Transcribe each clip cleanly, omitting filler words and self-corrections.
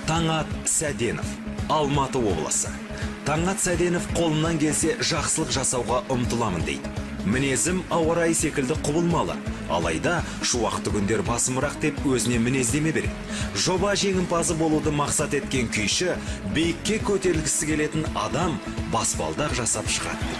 Таңат Сәденов, Алматы облысы. Таңат Сәденов қолынан келсе жақсылық жасауға ұмтыламын дейді. Мінезім ауа райы секілді құбылмалы, алайда шуақты күндер басымырақ деп өзіне мінездеме береді. Жоба жеңімпазы болуды мақсат еткен күйші биікке көтерілгісі келетін адам баспалдақ жасап шығады.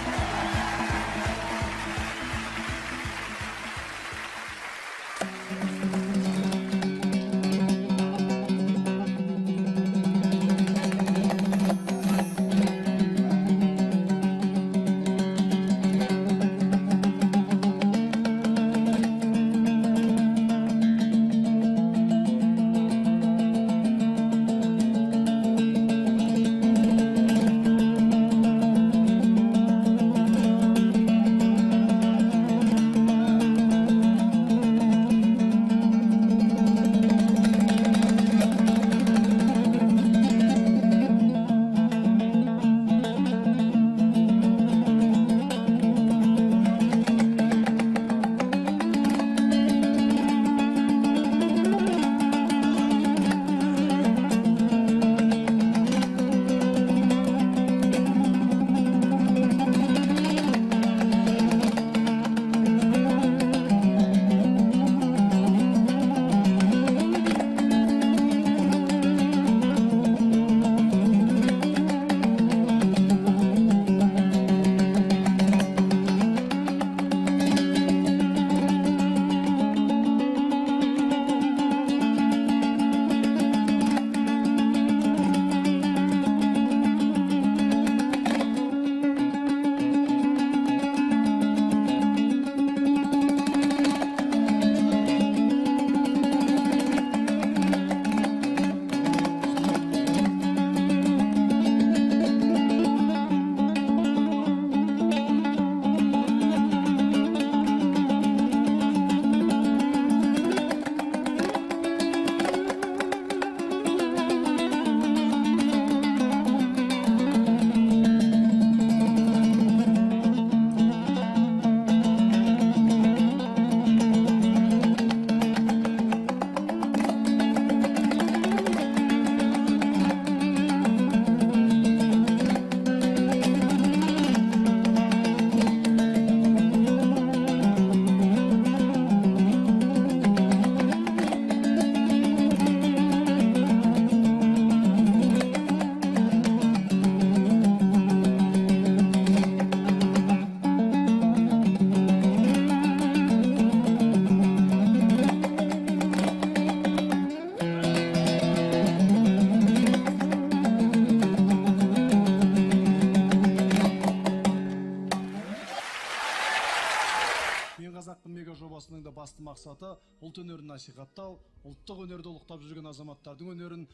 Қазақтың мега жобасының да басты мақсаты ұлт өнерін насихаттау, ұлттық өнерді ұлықтап жүрген азаматтардың өнерін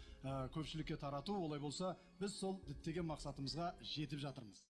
көпшілікке тарату. Олай болса, біз сол діттеген мақсатымызға жетіп жатырмыз.